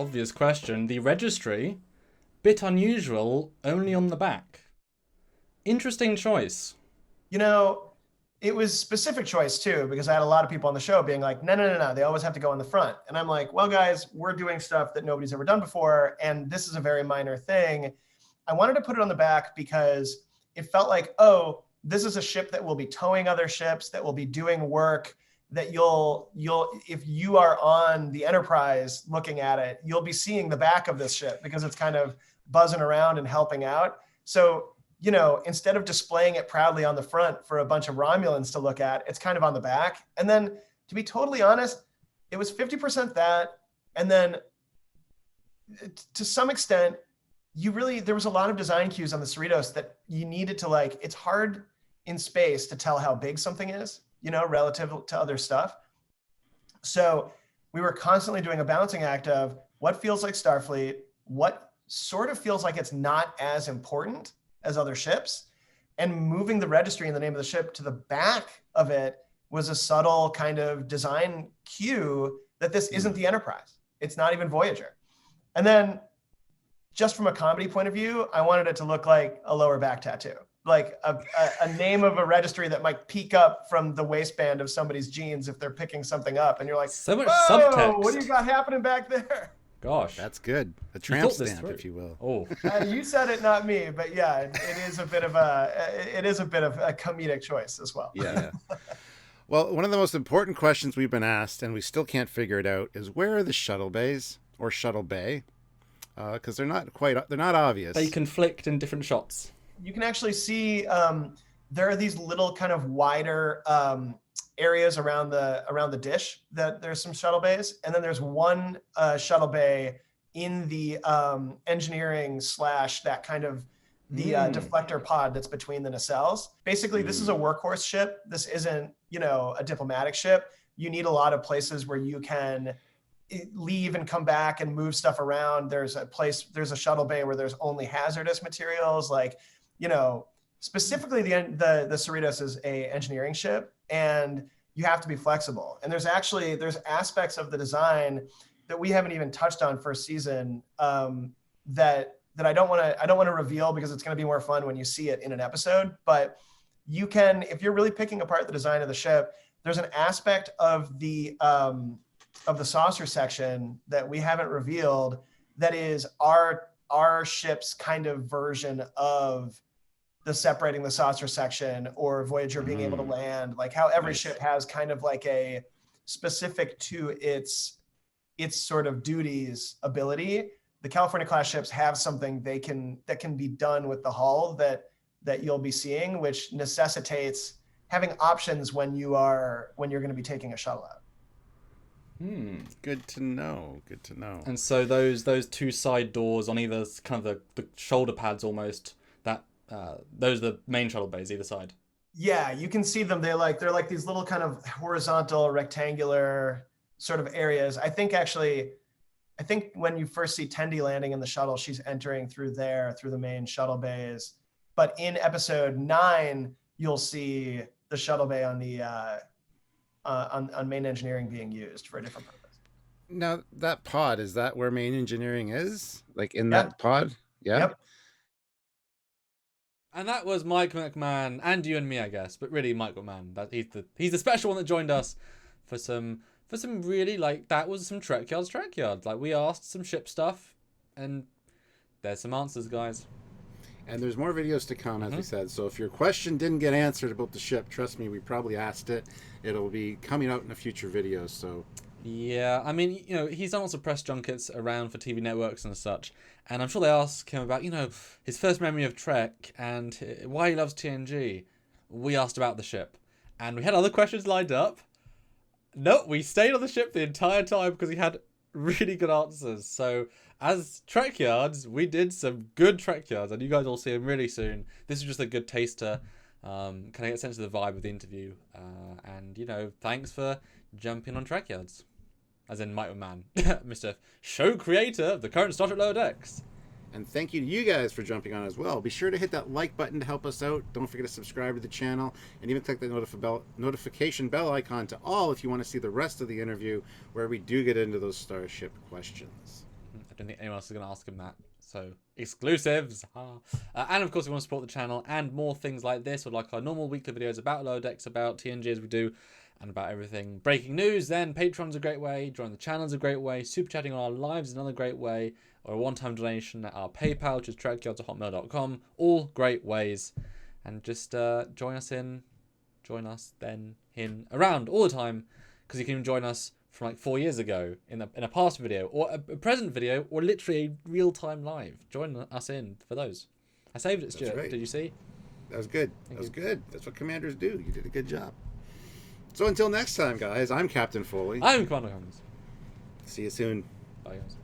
obvious question. The registry, bit unusual, only on the back. Interesting choice. You know, it was specific choice too, because I had a lot of people on the show being like, no, no, no, no, they always have to go on the front. And I'm like, well, guys, we're doing stuff that nobody's ever done before, and this is a very minor thing. I wanted to put it on the back because it felt like, oh, this is a ship that will be towing other ships, that will be doing work that you'll if you are on the Enterprise looking at it, you'll be seeing the back of this ship because it's kind of buzzing around and helping out. So, instead of displaying it proudly on the front for a bunch of Romulans to look at, it's kind of on the back. And then, to be totally honest, it was 50% that. And then to some extent, there was a lot of design cues on the Cerritos that you needed to it's hard in space to tell how big something is, relative to other stuff. So we were constantly doing a balancing act of what feels like Starfleet, what sort of feels like it's not as important as other ships, and moving the registry and the name of the ship to the back of it was a subtle kind of design cue that this isn't the Enterprise. It's not even Voyager. And then just from a comedy point of view, I wanted it to look like a lower back tattoo, like a name of a registry that might peek up from the waistband of somebody's jeans if they're picking something up. And you're like, So much whoa, subtext. what do you got happening back there? Gosh. That's good. A You tramp thought this stamp, through. if you will. Oh, You said it, not me, but yeah, it is a bit of a comedic choice as well. Yeah. Well, one of the most important questions we've been asked, and we still can't figure it out, is where are the shuttle bays or shuttle bay? Because they're not obvious. they conflict in different shots. You can actually see there are these little kind of wider areas around the dish that there's some shuttle bays, and then there's one shuttle bay in the engineering / that kind of the deflector pod that's between the nacelles. Basically, this is a workhorse ship. This isn't a diplomatic ship. You need a lot of places where you can leave and come back and move stuff around. There's a shuttle bay where there's only hazardous materials, specifically the Cerritos is a engineering ship, and you have to be flexible. And there's aspects of the design that we haven't even touched on first season that I don't want to reveal because it's going to be more fun when you see it in an episode. But you can, if you're really picking apart the design of the ship, there's an aspect of the saucer section that we haven't revealed that is our ship's kind of version of the separating the saucer section or Voyager being able to land, like how every ship has kind of like a specific to its sort of duties ability. The California class ships have something that can be done with the hull that you'll be seeing, which necessitates having options when you're going to be taking a shuttle out. Good to know. And so those two side doors on either kind of the shoulder pads almost, that those are the main shuttle bays either side. Yeah, you can see them. They're like these little kind of horizontal, rectangular sort of areas. I think when you first see Tendi landing in the shuttle, she's entering through the main shuttle bays. But in episode 9, you'll see the shuttle bay on the on main engineering being used for a different purpose. Now, that pod, is that where main engineering is? Like in that pod? Yeah. Yep. And that was Mike McMahan and you and me, I guess, but really Mike McMahan. He's the special one that joined us for some really that was some Trekyards. Like we asked some ship stuff, and there's some answers, guys. And there's more videos to come, as we said. So if your question didn't get answered about the ship, trust me, we probably asked it. It'll be coming out in a future video. So yeah, I mean, he's done lots of press junkets around for TV networks and such, and I'm sure they ask him about, his first memory of Trek and why he loves TNG. We asked about the ship, and we had other questions lined up. No, we stayed on the ship the entire time because he had really good answers. So as Trekyards, we did some good Trekyards, and you guys will see him really soon. This is just a good taster. Kind of get a sense of the vibe of the interview, and thanks for jumping on Trekyards. As in Mike McMahan, Mr. Show Creator of the current Star Trek Lower Decks. And thank you to you guys for jumping on as well. Be sure to hit that like button to help us out. Don't forget to subscribe to the channel, and even click the notification bell icon to all if you want to see the rest of the interview where we do get into those Starship questions. I don't think anyone else is going to ask him that. So, exclusives. And of course, if you want to support the channel and more things like this, or like our normal weekly videos about Lower Decks, about TNG as we do, and about everything breaking news, then Patreon's a great way, join the channel's a great way, super chatting on our lives is another great way, or a one-time donation at our PayPal, which is trekyards@hotmail.com. All great ways. And just join us then in around all the time, because you can even join us from like 4 years ago in a past video, or a present video, or literally a real-time live. Join us in for those. I saved it, Stuart. Right. Did you see? That was good. That was good. That's what commanders do. You did a good job. So until next time, guys, I'm Captain Foley. I'm Commander Holmes. See you soon. Bye, guys.